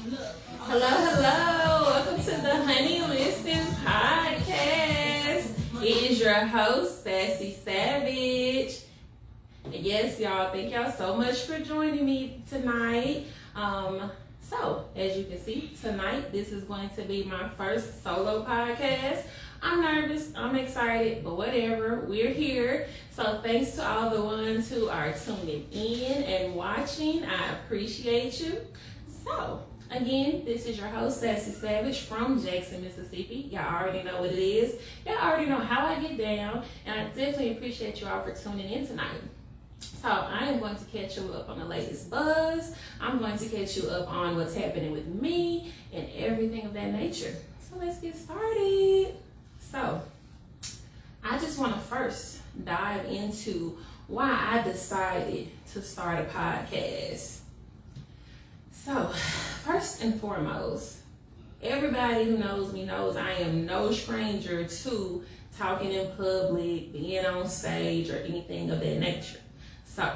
Hello, hello. Welcome to the Honey Listen podcast. It is your host, Sassy Savage. And yes, y'all, thank y'all so much for joining me tonight. So, as you can see, tonight, this is going to be my first solo podcast. I'm nervous, I'm excited, but whatever, we're here. So thanks to all the ones who are tuning in and watching. I appreciate you. So, again, this is your host, Sassy Savage from Jackson, Mississippi. Y'all already know what it is. Y'all already know how I get down, and I definitely appreciate you all for tuning in tonight. So I am going to catch you up on the latest buzz. I'm going to catch you up on what's happening with me and everything of that nature. So let's get started. So I just want to first dive into why I decided to start a podcast. So first and foremost, everybody who knows me knows I am no stranger to talking in public, being on stage, or anything of that nature. So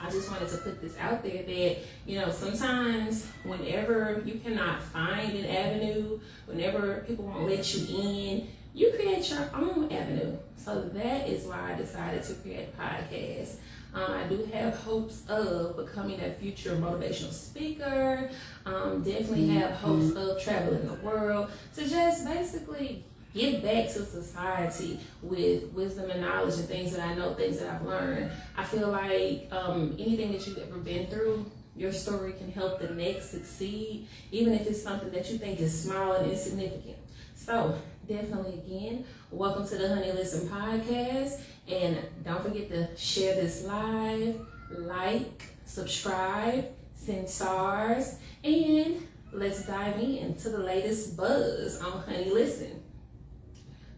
I just wanted to put this out there that, sometimes whenever you cannot find an avenue, whenever people won't let you in, you create your own avenue. So that is why I decided to create a podcast. I do have hopes of becoming a future motivational speaker. Definitely have hopes of traveling the world to just basically give back to society with wisdom and knowledge and things that I know, things that I've learned. I feel like anything that you've ever been through, your story can help the next succeed, even if it's something that you think is small and insignificant. So definitely, again, welcome to the Honey Listen podcast. And don't forget to share this live, like, subscribe, send stars, and let's dive into the latest buzz on Honey Listen.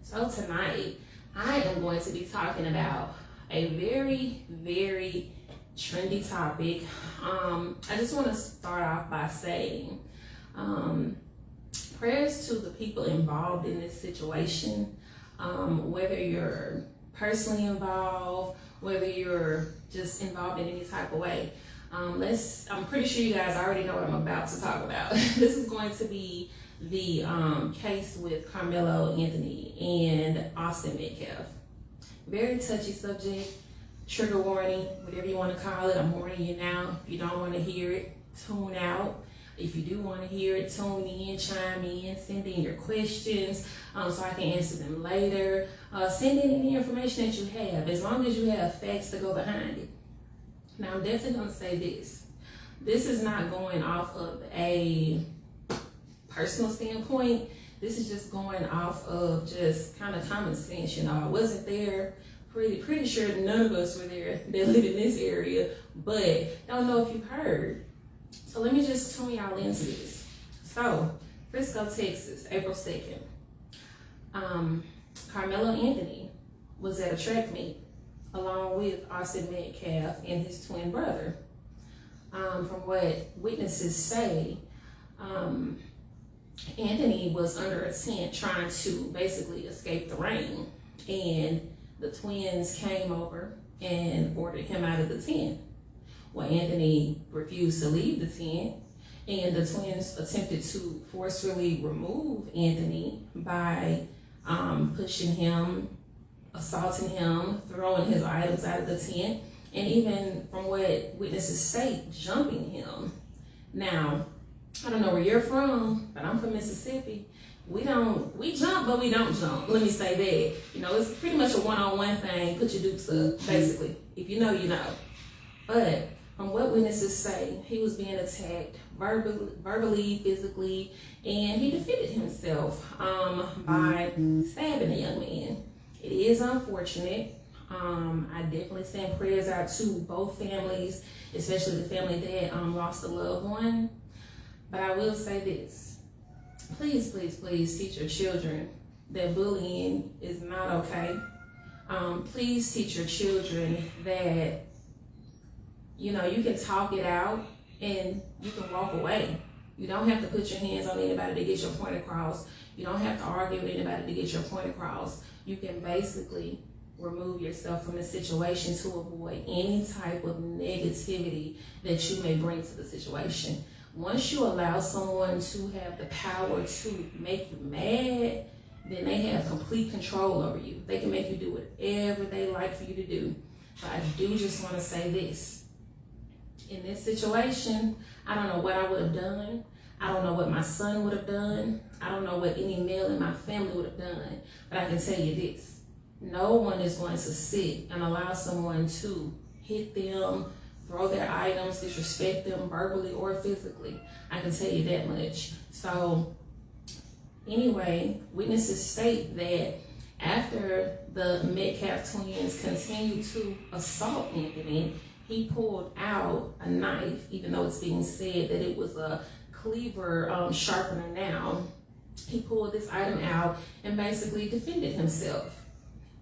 So tonight, I am going to be talking about a very, very trendy topic. I just want to start off by saying prayers to the people involved in this situation, whether you're personally involved, whether you're just involved in any type of way. I'm pretty sure you guys already know what I'm about to talk about. This is going to be the case with Karmelo Anthony and Austin Metcalf. Very touchy subject, trigger warning, whatever you want to call it. I'm warning you now. If you don't want to hear it, tune out. If you do want to hear it, tune in, chime in, send in your questions so I can answer them later. Send in any information that you have, as long as you have facts to go behind it. Now, I'm definitely going to say this. This is not going off of a personal standpoint. This is just going off of just kind of common sense. I wasn't there. Pretty sure none of us were there that live in this area, but don't know if you've heard. So let me just tune y'all into this. So, Frisco, Texas, April 2nd. Karmelo Anthony was at a track meet along with Austin Metcalf and his twin brother. From what witnesses say, Anthony was under a tent trying to basically escape the rain, and the twins came over and ordered him out of the tent. Well, Anthony refused to leave the tent, and the twins attempted to forcefully remove Anthony by pushing him, assaulting him, throwing his items out of the tent, and even, from what witnesses state, jumping him. Now, I don't know where you're from, but I'm from Mississippi. We jump, but we don't jump. Let me say that. It's pretty much a one-on-one thing. Put your dukes up, basically. If you know, you know. But from what witnesses say, he was being attacked verbally, physically, and he defended himself by stabbing a young man. It is unfortunate. I definitely send prayers out to both families, especially the family that lost a loved one. But I will say this. Please, please, please teach your children that bullying is not okay. Please teach your children that, you can talk it out and you can walk away. You don't have to put your hands on anybody to get your point across. You don't have to argue with anybody to get your point across. You can basically remove yourself from the situation to avoid any type of negativity that you may bring to the situation. Once you allow someone to have the power to make you mad, then they have complete control over you. They can make you do whatever they like for you to do. So I do just want to say this. In this situation, I don't know what I would have done. I don't know what my son would have done. I don't know what any male in my family would have done. But I can tell you this. No one is going to sit and allow someone to hit them, throw their items, disrespect them verbally or physically. I can tell you that much. So anyway, witnesses state that after the Metcalf twins continued to assault Anthony, he pulled out a knife, even though it's being said that it was a cleaver sharpener now. He pulled this item out and basically defended himself.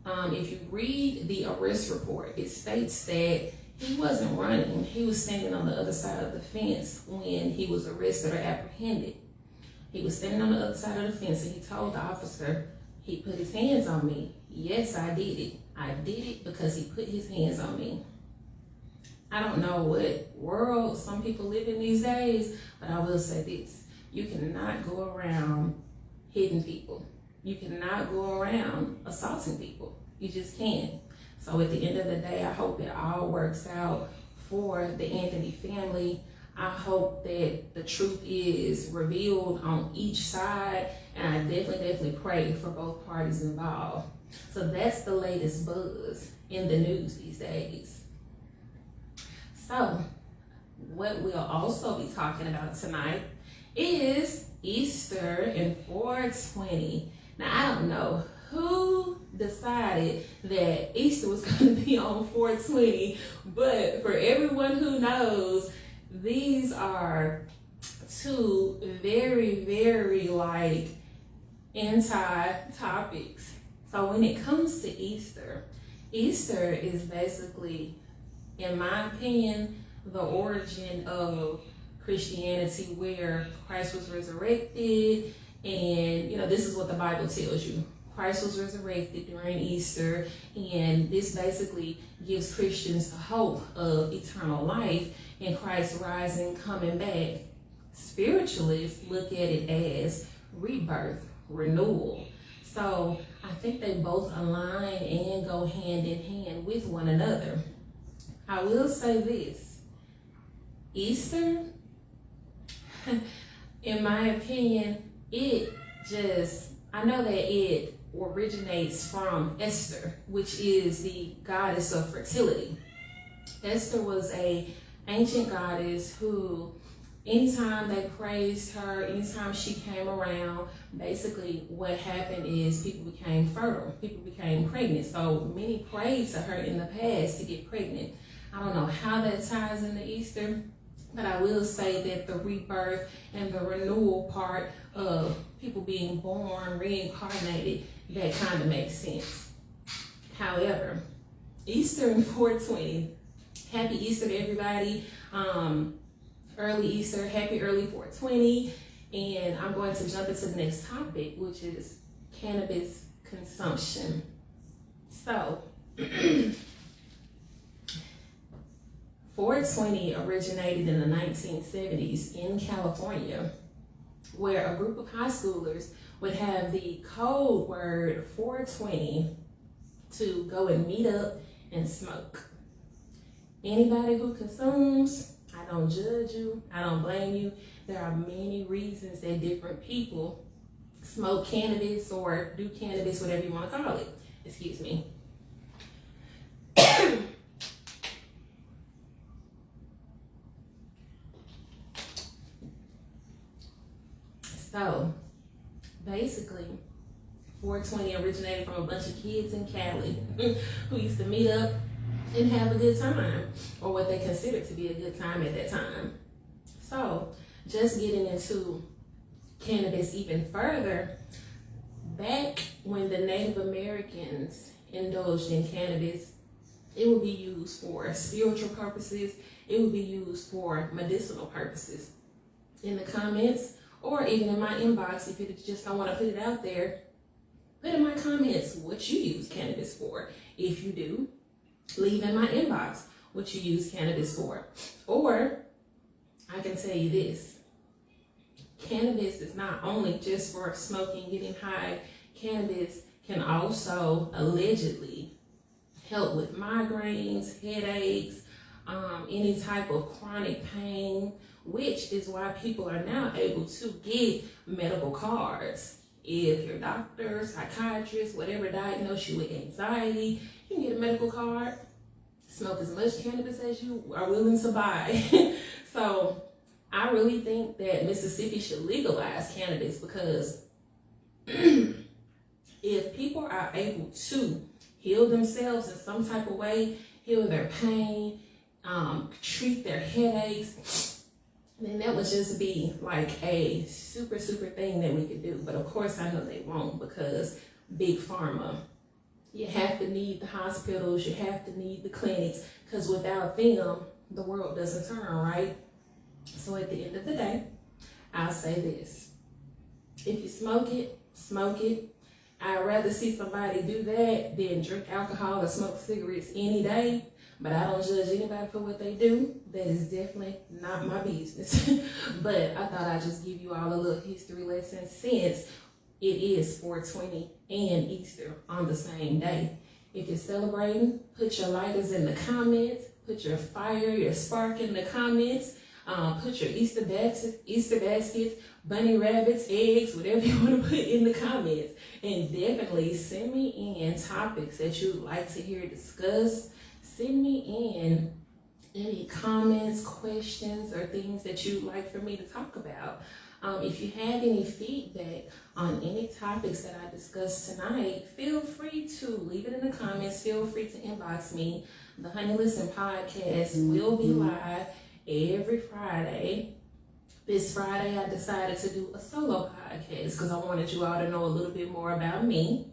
If you read the arrest report, it states that he wasn't running. He was standing on the other side of the fence when he was arrested or apprehended. He was standing on the other side of the fence and he told the officer, he put his hands on me. Yes, I did it. I did it because he put his hands on me. I don't know what world some people live in these days, but I will say this. You cannot go around hitting people. You cannot go around assaulting people. You just can't. So at the end of the day, I hope it all works out for the Anthony family. I hope that the truth is revealed on each side, and I definitely pray for both parties involved. So that's the latest buzz in the news these days. So what we'll also be talking about tonight is Easter and 420. Now, I don't know who decided that Easter was going to be on 420, but for everyone who knows, these are two very, very like anti-topics. So when it comes to Easter, Easter is basically, in my opinion, the origin of Christianity, where Christ was resurrected. And, you know, this is what the Bible tells you. Christ was resurrected during Easter, and this basically gives Christians the hope of eternal life and Christ rising, coming back. Spiritualists look at it as rebirth, renewal. So I think they both align and go hand in hand with one another. I will say this. Easter, in my opinion, I know that it originates from Esther, which is the goddess of fertility. Esther was an ancient goddess who, anytime they praised her, anytime she came around, basically what happened is people became fertile, people became pregnant. So many prayed to her in the past to get pregnant. I don't know how that ties into Easter, but I will say that the rebirth and the renewal part of people being born, reincarnated, that kind of makes sense. However, Easter and 420, happy Easter to everybody. Early Easter, happy early 420. And I'm going to jump into the next topic, which is cannabis consumption. So, 420 originated in the 1970s in California, where a group of high schoolers would have the code word 420 to go and meet up and smoke. Anybody who consumes, I don't judge you, I don't blame you. There are many reasons that different people smoke cannabis or do cannabis, whatever you want to call it. Excuse me. So, basically, 420 originated from a bunch of kids in Cali who used to meet up and have a good time, or what they considered to be a good time at that time. So, just getting into cannabis even further, back when the Native Americans indulged in cannabis, it would be used for spiritual purposes, it would be used for medicinal purposes. In the comments, or even in my inbox, if you just don't want to put it out there, put in my comments what you use cannabis for. If you do, leave in my inbox what you use cannabis for. Or I can tell you this, cannabis is not only just for smoking, getting high. Cannabis can also allegedly help with migraines, headaches, any type of chronic pain, which is why people are now able to get medical cards. If your doctor, psychiatrist, whatever diagnosed you with anxiety, you can get a medical card, smoke as much cannabis as you are willing to buy. So I really think that Mississippi should legalize cannabis, because if people are able to heal themselves in some type of way, heal their pain, treat their headaches, then that would just be like a super thing that we could do. But of course I know they won't, because big pharma, you have to need the hospitals, you have to need the clinics, because without them, the world doesn't turn, right? So at the end of the day, I'll say this. If you smoke it, smoke it. I'd rather see somebody do that than drink alcohol or smoke cigarettes any day. But I don't judge anybody for what they do. That is definitely not my business. But I thought I'd just give you all a little history lesson, since it is 420 and Easter on the same day. If you're celebrating, put your lighters in the comments. Put your fire, your spark in the comments. Put your Easter baskets, bunny rabbits, eggs, whatever you want to put in the comments. And definitely send me in topics that you'd like to hear discussed. Send me in any comments, questions, or things that you'd like for me to talk about. If you have any feedback on any topics that I discussed tonight, feel free to leave it in the comments. Feel free to inbox me. The Honey Listen podcast will be live every Friday. This Friday, I decided to do a solo podcast because I wanted you all to know a little bit more about me.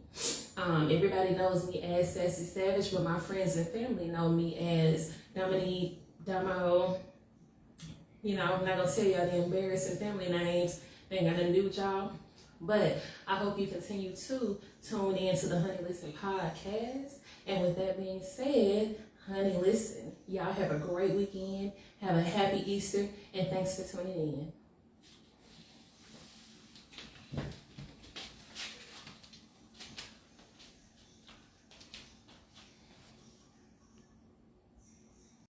Everybody knows me as Sassy Savage, but my friends and family know me as Dominique, Damo. You know, I'm not going to tell y'all the embarrassing family names. They ain't got nothing to do with y'all. But I hope you continue to tune in to the Honey Listen podcast. And with that being said, Honey Listen, y'all have a great weekend. Have a happy Easter. And thanks for tuning in.